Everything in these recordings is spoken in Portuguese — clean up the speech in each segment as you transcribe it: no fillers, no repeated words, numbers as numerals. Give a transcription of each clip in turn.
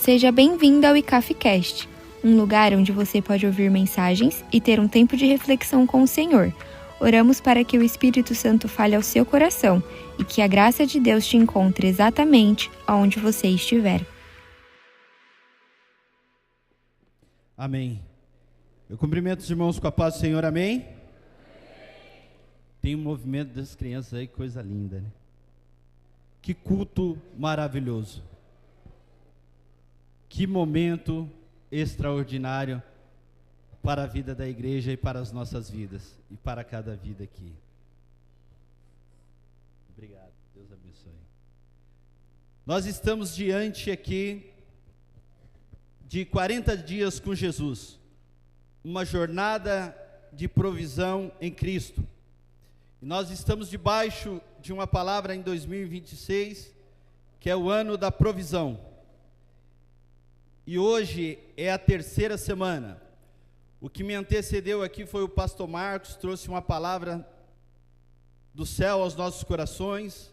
Seja bem-vindo ao ICAFcast, um lugar onde você pode ouvir mensagens e ter um tempo de reflexão com o Senhor. Oramos para que o Espírito Santo fale ao seu coração e que a graça de Deus te encontre exatamente onde você estiver. Amém. Eu cumprimento os irmãos com a paz do Senhor, amém? Tem um movimento das crianças aí, coisa linda, né? Que culto maravilhoso. Que momento extraordinário para a vida da igreja e para as nossas vidas e para cada vida aqui. Obrigado, Deus abençoe. Nós estamos diante aqui de 40 dias com Jesus, uma jornada de provisão em Cristo. E nós estamos debaixo de uma palavra em 2026, que é o ano da provisão. E hoje é a terceira semana. O que me antecedeu aqui foi o pastor Marcos, trouxe uma palavra do céu aos nossos corações.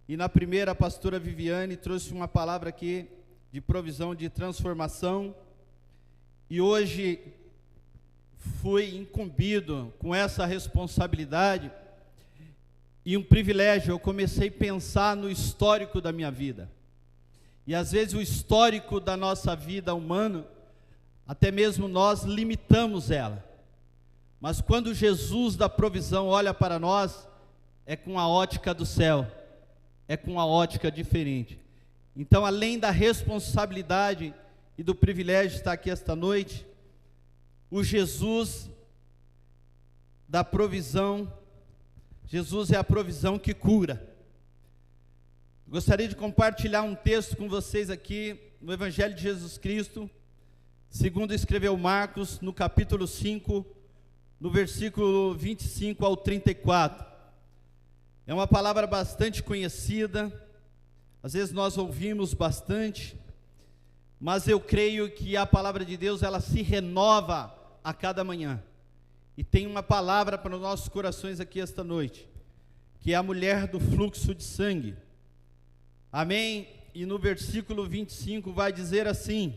E na primeira, a pastora Viviane trouxe uma palavra aqui de provisão, de transformação. E hoje fui incumbido com essa responsabilidade e um privilégio. Eu comecei a pensar no histórico da minha vida. E às vezes o histórico da nossa vida humana, até mesmo nós limitamos ela. Mas quando Jesus da provisão olha para nós, é com a ótica do céu, é com uma ótica diferente. Então, além da responsabilidade e do privilégio de estar aqui esta noite, o Jesus da provisão, Jesus é a provisão que cura. Gostaria de compartilhar um texto com vocês aqui, no Evangelho de Jesus Cristo, segundo escreveu Marcos, no capítulo 5, no versículo 25 ao 34. É uma palavra bastante conhecida, às vezes nós ouvimos bastante, mas eu creio que a palavra de Deus, ela se renova a cada manhã. E tem uma palavra para os nossos corações aqui esta noite, que é a mulher do fluxo de sangue. Amém? E no versículo 25 vai dizer assim: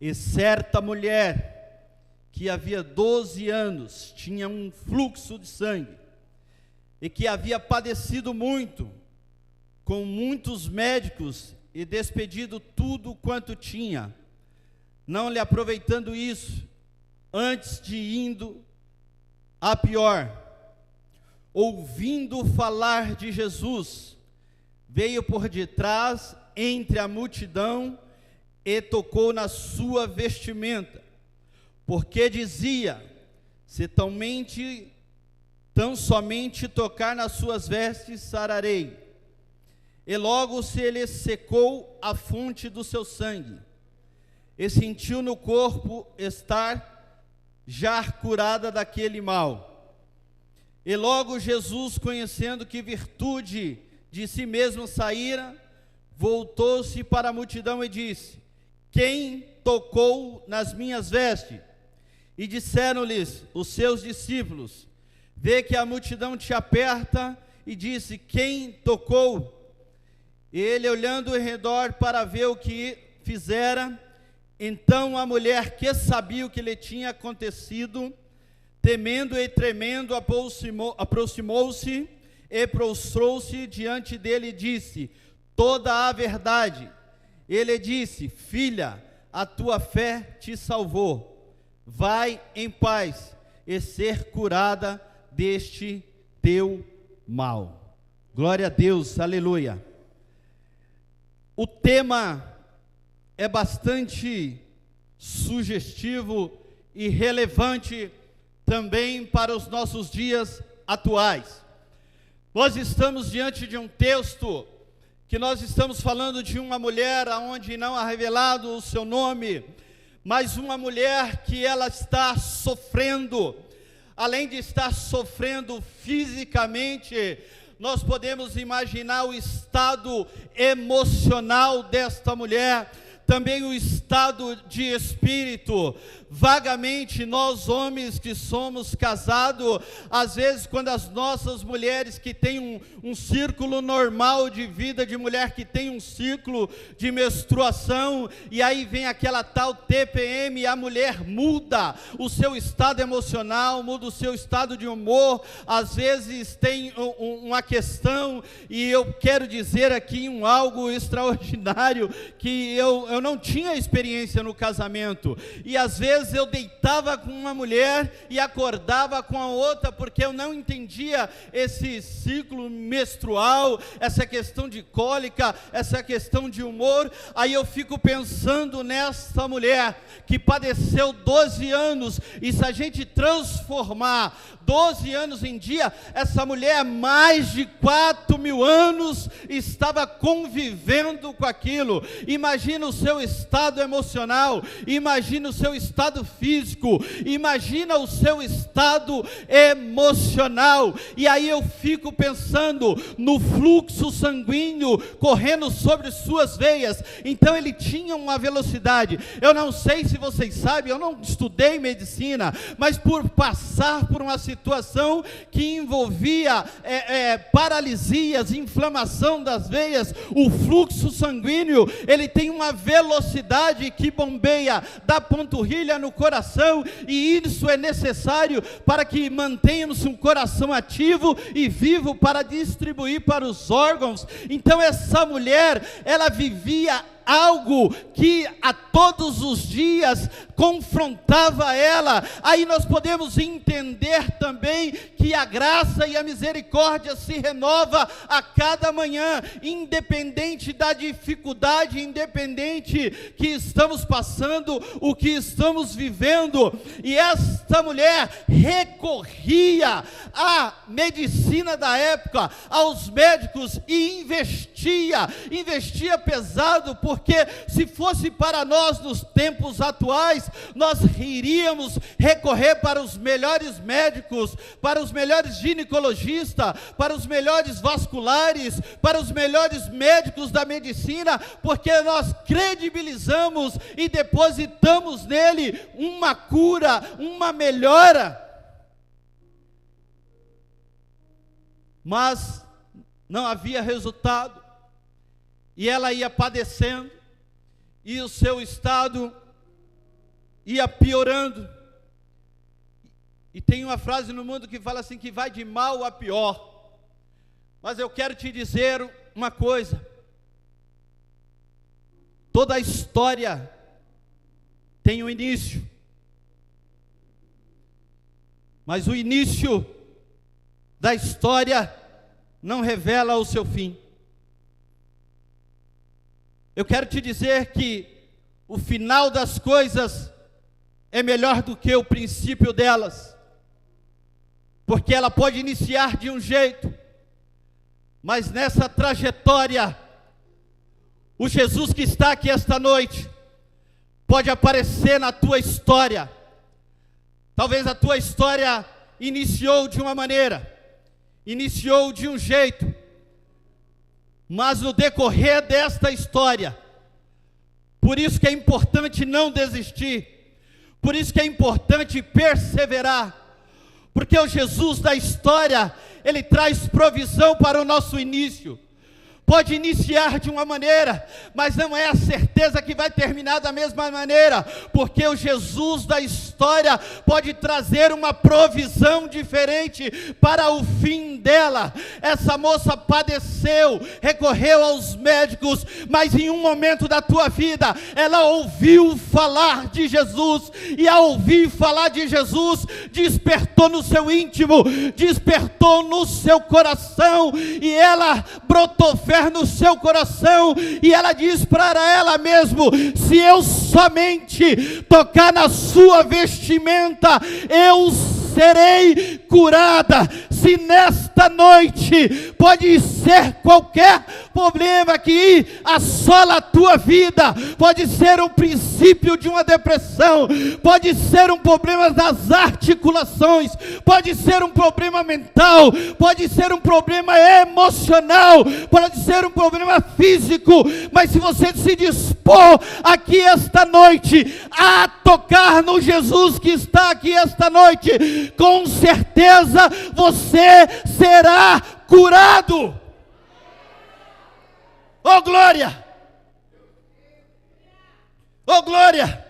e certa mulher, que havia 12 anos, tinha um fluxo de sangue, e que havia padecido muito, com muitos médicos, e despedido tudo quanto tinha, não lhe aproveitando isso, antes de indo a pior, ouvindo falar de Jesus, veio por detrás entre a multidão e tocou na sua vestimenta, porque dizia: se tão somente tocar nas suas vestes, sararei. E logo se lhe secou a fonte do seu sangue, e sentiu no corpo estar já curada daquele mal. E logo Jesus, conhecendo que virtude de si mesmo saíra, voltou-se para a multidão e disse: quem tocou nas minhas vestes? E disseram-lhes os seus discípulos: vê que a multidão te aperta. E disse: quem tocou? Ele, olhando ao redor para ver o que fizera, então a mulher, que sabia o que lhe tinha acontecido, temendo e tremendo, aproximou-se e prostrou-se diante dele e disse toda a verdade. Ele disse: filha, a tua fé te salvou, vai em paz e ser curada deste teu mal. Glória a Deus, aleluia. O tema é bastante sugestivo e relevante também para os nossos dias atuais. Nós estamos diante de um texto que nós estamos falando de uma mulher onde não é revelado o seu nome, mas uma mulher que ela está sofrendo. Além de estar sofrendo fisicamente, nós podemos imaginar o estado emocional desta mulher, também o estado de espírito. vagamente, nós homens que somos casados, às vezes quando as nossas mulheres que têm um círculo normal de vida, de mulher que tem um ciclo de menstruação, e aí vem aquela tal TPM, e a mulher muda o seu estado emocional, muda o seu estado de humor, às vezes tem uma questão, e eu quero dizer aqui algo extraordinário, que eu não tinha experiência no casamento, e às vezes eu deitava com uma mulher e acordava com a outra, porque eu não entendia esse ciclo menstrual, essa questão de cólica, essa questão de humor. Aí eu fico pensando nessa mulher que padeceu 12 anos, e se a gente transformar 12 anos em dia, essa mulher mais de 4.000 anos estava convivendo com aquilo. Imagina o seu estado emocional, imagina o seu estado físico, imagina o seu estado emocional. E aí eu fico pensando no fluxo sanguíneo correndo sobre suas veias. Então ele tinha uma velocidade. Eu não sei se vocês sabem, eu não estudei medicina, mas por passar por uma situação que envolvia paralisias, inflamação das veias, o fluxo sanguíneo, ele tem uma velocidade que bombeia da panturrilha no coração, e isso é necessário para que mantenhamos um coração ativo e vivo para distribuir para os órgãos. Então essa mulher, ela vivia algo que a todos os dias confrontava ela. Aí nós podemos entender também que a graça e a misericórdia se renova a cada manhã, independente da dificuldade, independente que estamos passando, o que estamos vivendo. E esta mulher recorria à medicina da época, aos médicos, e investia pesado, porque se fosse para nós nos tempos atuais, nós iríamos recorrer para os melhores médicos, para os melhores ginecologistas, para os melhores vasculares, para os melhores médicos da medicina, porque nós credibilizamos e depositamos nele uma cura, uma melhora. Mas não havia resultado, e ela ia padecendo, e o seu estado ia piorando. E tem uma frase no mundo que fala assim, que vai de mal a pior. Mas eu quero te dizer uma coisa: toda a história tem um início, mas o início da história não revela o seu fim. Eu quero te dizer que o final das coisas é melhor do que o princípio delas, porque ela pode iniciar de um jeito, mas nessa trajetória, o Jesus que está aqui esta noite pode aparecer na tua história. Talvez a tua história iniciou de uma maneira, iniciou de um jeito, mas no decorrer desta história, por isso que é importante não desistir, por isso que é importante perseverar, porque o Jesus da história, ele traz provisão para o nosso início. Pode iniciar de uma maneira, mas não é a certeza que vai terminar da mesma maneira, porque o Jesus da história pode trazer uma provisão diferente para o fim dela. Essa moça padeceu, recorreu aos médicos, mas em um momento da tua vida, ela ouviu falar de Jesus, e ao ouvir falar de Jesus, despertou no seu íntimo, despertou no seu coração, e ela brotou fé no seu coração, e ela diz para ela mesmo: se eu somente tocar na sua vestimenta, eu serei curada. se nesta noite pode ser qualquer problema que assola a tua vida, pode ser um princípio de uma depressão, pode ser um problema das articulações, pode ser um problema mental, pode ser um problema emocional, pode ser um problema físico, mas se você se dispor aqui esta noite a tocar no Jesus que está aqui esta noite, com certeza você será curado. Oh glória! Oh glória!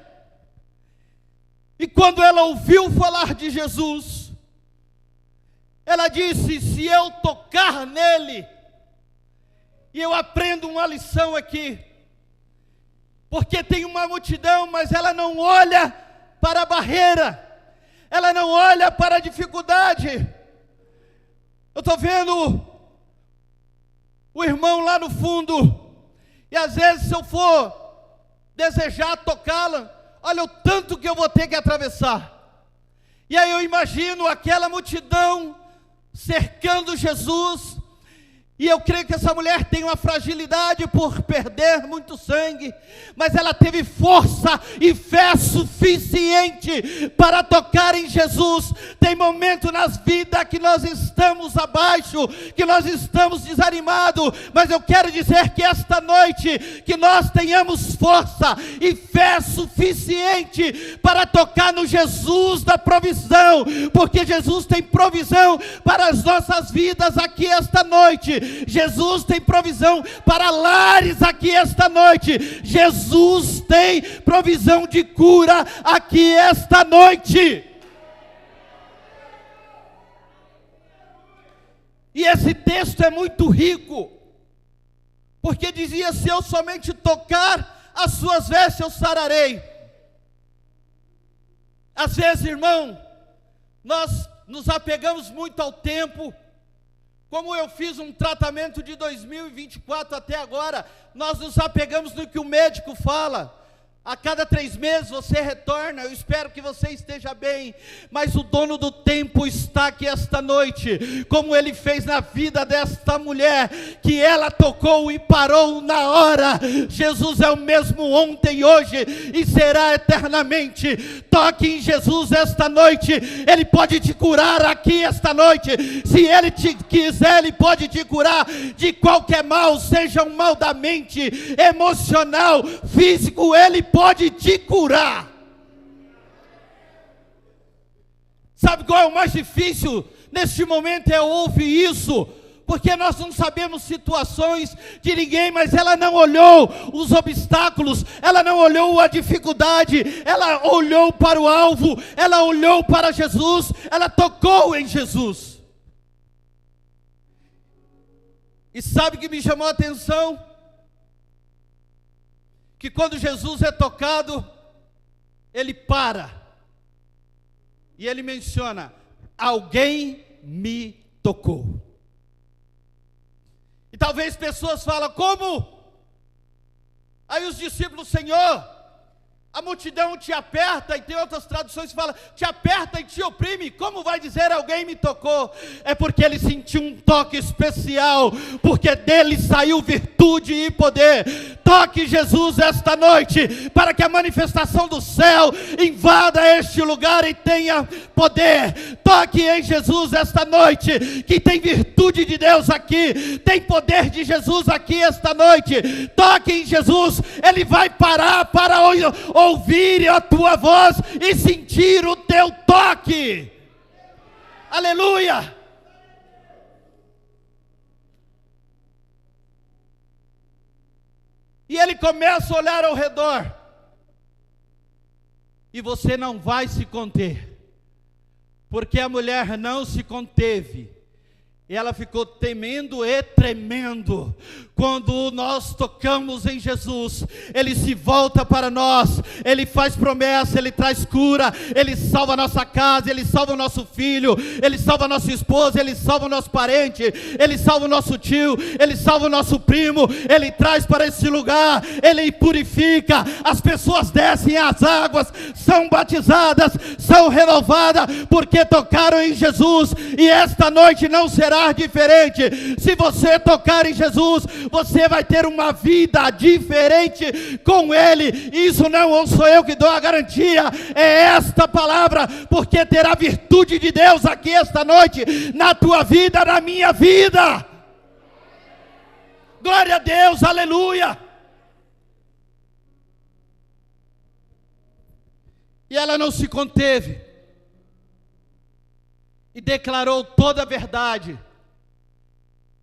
E quando ela ouviu falar de Jesus, ela disse: se eu tocar nele, e eu aprendo uma lição aqui, porque tem uma multidão, mas ela não olha para a barreira, ela não olha para a dificuldade. Eu estou vendo o irmão lá no fundo, e às vezes se eu for desejar tocá-la, olha o tanto que eu vou ter que atravessar. E aí eu imagino aquela multidão cercando Jesus, e eu creio que essa mulher tem uma fragilidade por perder muito sangue, mas ela teve força e fé suficiente para tocar em Jesus. Tem momento nas vidas que nós estamos abaixo, que nós estamos desanimados, mas eu quero dizer que esta noite, que nós tenhamos força e fé suficiente para tocar no Jesus da provisão, porque Jesus tem provisão para as nossas vidas aqui esta noite. Jesus tem provisão para lares aqui esta noite. Jesus tem provisão de cura aqui esta noite. E esse texto é muito rico, porque dizia: se eu somente tocar as suas vestes, eu sararei. Às vezes, irmão, nós nos apegamos muito ao tempo. Como eu fiz um tratamento de 2024 até agora, nós nos apegamos no que o médico fala. A cada 3 meses você retorna, eu espero que você esteja bem, mas o dono do tempo está aqui esta noite, como ele fez na vida desta mulher, que ela tocou e parou na hora. Jesus é o mesmo ontem, hoje e será eternamente. Toque em Jesus esta noite, Ele pode te curar aqui esta noite. Se Ele te quiser, Ele pode te curar de qualquer mal, seja um mal da mente, emocional, físico, Ele pode te curar. Sabe qual é o mais difícil neste momento? É ouvir isso, porque nós não sabemos situações de ninguém, mas ela não olhou os obstáculos, ela não olhou a dificuldade, ela olhou para o alvo, ela olhou para Jesus, ela tocou em Jesus. E sabe o que me chamou a atenção? Que quando Jesus é tocado, ele para, e ele menciona: alguém me tocou. E talvez pessoas falam: como? Aí os discípulos: Senhor, a multidão te aperta, e tem outras traduções que falam: te aperta e te oprime. Como vai dizer alguém me tocou? É porque ele sentiu um toque especial, porque dele saiu virtude e poder. Toque Jesus esta noite, para que a manifestação do céu invada este lugar e tenha poder. Toque em Jesus esta noite, que tem virtude de Deus aqui, tem poder de Jesus aqui esta noite. Toque em Jesus, Ele vai parar para ouvir a tua voz e sentir o teu toque. Aleluia! E ele começa a olhar ao redor, e você não vai se conter, porque a mulher não se conteve, e ela ficou temendo e tremendo, Quando nós tocamos em Jesus, Ele se volta para nós, Ele faz promessa, Ele traz cura, Ele salva a nossa casa, Ele salva o nosso filho, Ele salva a nossa esposa, Ele salva o nosso parente, Ele salva o nosso tio, Ele salva o nosso primo, Ele traz para esse lugar, Ele purifica, as pessoas descem às águas, são batizadas, são renovadas, porque tocaram em Jesus, e esta noite não será diferente. Se você tocar em Jesus, você vai ter uma vida diferente com Ele. Isso não sou eu que dou a garantia, é esta palavra, porque terá virtude de Deus aqui esta noite, na tua vida, na minha vida. Glória a Deus, aleluia. E ela não se conteve, e declarou toda a verdade.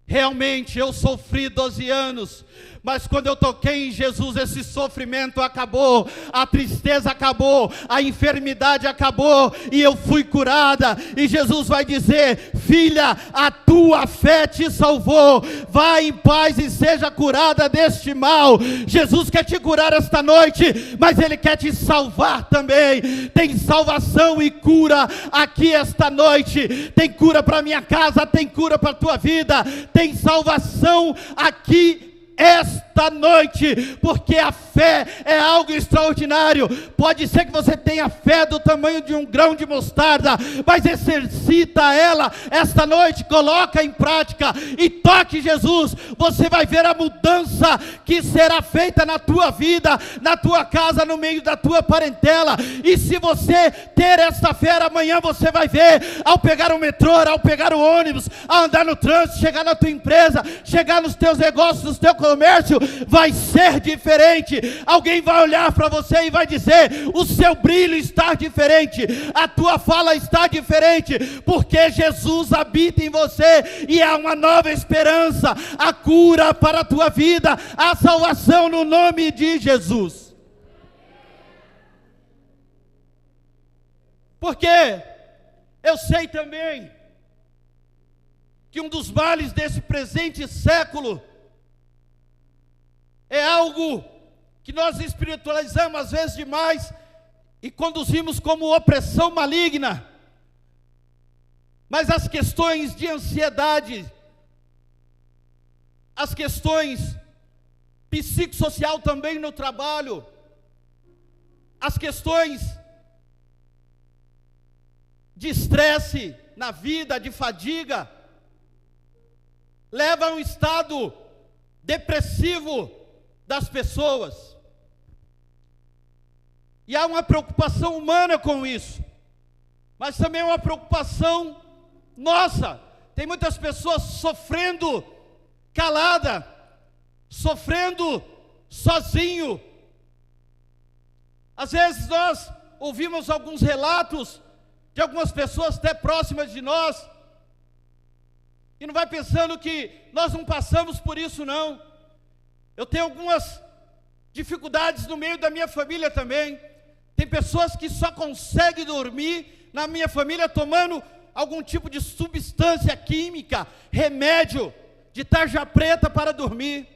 Realmente eu sofri 12 anos, mas quando eu toquei em Jesus, esse sofrimento acabou, a tristeza acabou, a enfermidade acabou, e eu fui curada. E Jesus vai dizer: filha, a tua fé te salvou, vai em paz e seja curada deste mal. Jesus quer te curar esta noite, mas Ele quer te salvar também. Tem salvação e cura aqui esta noite, tem cura para minha casa, tem cura para a tua vida, tem salvação aqui esta noite, porque a fé é algo extraordinário. Pode ser que você tenha fé do tamanho de um grão de mostarda, mas exercita ela esta noite, coloca em prática e toque Jesus. Você vai ver a mudança que será feita na tua vida, na tua casa, no meio da tua parentela. E se você ter esta fé, amanhã você vai ver, ao pegar o metrô, ao pegar o ônibus, ao andar no trânsito, chegar na tua empresa, chegar nos teus negócios, nos teus comércio, vai ser diferente. Alguém vai olhar para você e vai dizer: o seu brilho está diferente, a tua fala está diferente, porque Jesus habita em você, e há uma nova esperança, a cura para a tua vida, a salvação no nome de Jesus. Porque eu sei também que um dos males desse presente século é algo que nós espiritualizamos às vezes demais e conduzimos como opressão maligna. Mas as questões de ansiedade, as questões psicossocial também no trabalho, as questões de estresse na vida, de fadiga, levam a um estado depressivo das pessoas, e há uma preocupação humana com isso, mas também uma preocupação nossa. Tem muitas pessoas sofrendo calada, sofrendo sozinho. Às vezes nós ouvimos alguns relatos de algumas pessoas até próximas de nós, e não vai pensando que nós não passamos por isso, não. Eu tenho algumas dificuldades no meio da minha família também. Tem pessoas que só conseguem dormir na minha família tomando algum tipo de substância química, remédio de tarja preta para dormir.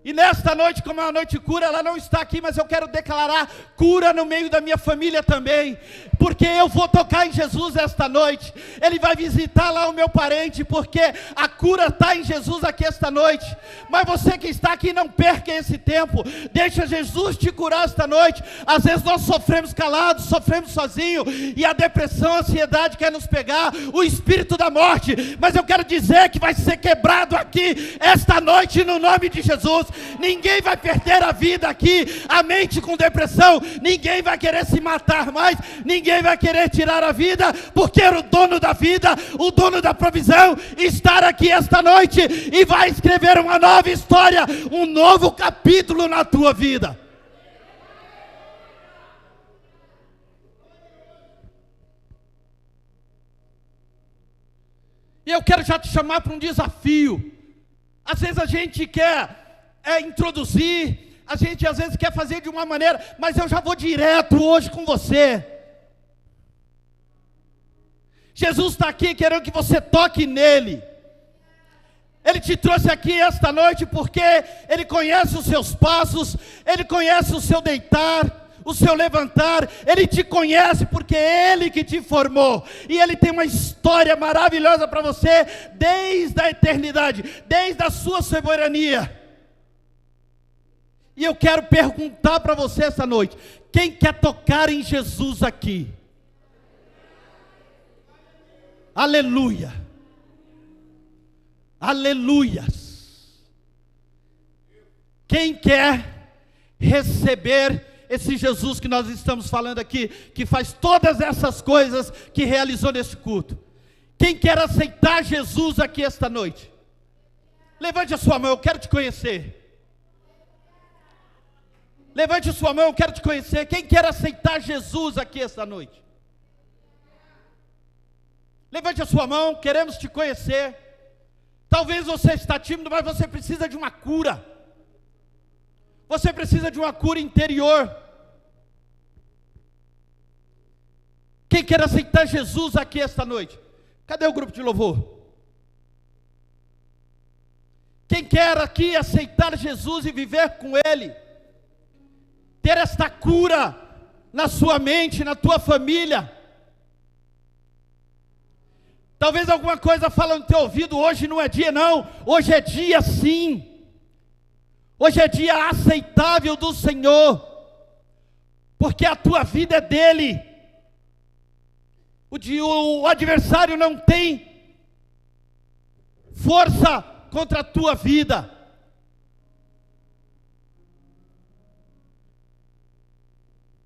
E nesta noite, como é uma noite de cura, ela não está aqui, mas eu quero declarar cura no meio da minha família também, porque eu vou tocar em Jesus esta noite. Ele vai visitar lá o meu parente, porque a cura está em Jesus aqui esta noite. Mas você que está aqui, não perca esse tempo, deixa Jesus te curar esta noite. Às vezes nós sofremos calados, sofremos sozinhos, e a depressão, a ansiedade quer nos pegar, o espírito da morte, mas eu quero dizer que vai ser quebrado aqui esta noite no nome de Jesus. Ninguém vai perder a vida aqui, a mente com depressão, ninguém vai querer se matar mais, ninguém vai querer tirar a vida, porque o dono da vida, o dono da provisão, está aqui esta noite e vai escrever uma nova história, um novo capítulo na tua vida. E eu quero já te chamar para um desafio. Às vezes a gente quer introduzir, a gente às vezes quer fazer de uma maneira, mas eu já vou direto hoje com você. Jesus está aqui querendo que você toque nele. Ele te trouxe aqui esta noite porque Ele conhece os seus passos, Ele conhece o seu deitar, o seu levantar. Ele te conhece porque é Ele que te formou. E Ele tem uma história maravilhosa para você desde a eternidade, desde a sua soberania. E eu quero perguntar para você essa noite: quem quer tocar em Jesus aqui? Aleluia. Aleluias. Quem quer receber esse Jesus que nós estamos falando aqui, que faz todas essas coisas que realizou nesse culto? Quem quer aceitar Jesus aqui esta noite? Levante a sua mão, eu quero te conhecer. Levante a sua mão, eu quero te conhecer. Quem quer aceitar Jesus aqui esta noite? Levante a sua mão, queremos te conhecer. Talvez você está tímido, mas você precisa de uma cura. Você precisa de uma cura interior. Quem quer aceitar Jesus aqui esta noite? Cadê o grupo de louvor? Quem quer aqui aceitar Jesus e viver com Ele? Ter esta cura na sua mente, na tua família. Talvez alguma coisa fala no teu ouvido: hoje não é dia não, hoje é dia sim. Hoje é dia aceitável do Senhor, porque a tua vida é dEle. O adversário não tem força contra a tua vida.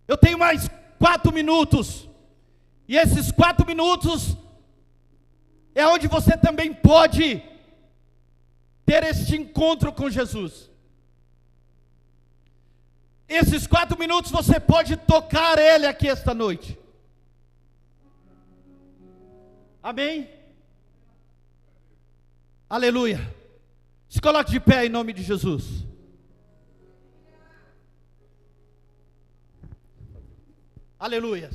Eu tenho mais 4 minutos, e esses 4 minutos é onde você também pode ter este encontro com Jesus. Esses 4 minutos você pode tocar Ele aqui esta noite. Amém? Aleluia. Se coloque de pé em nome de Jesus. Aleluia.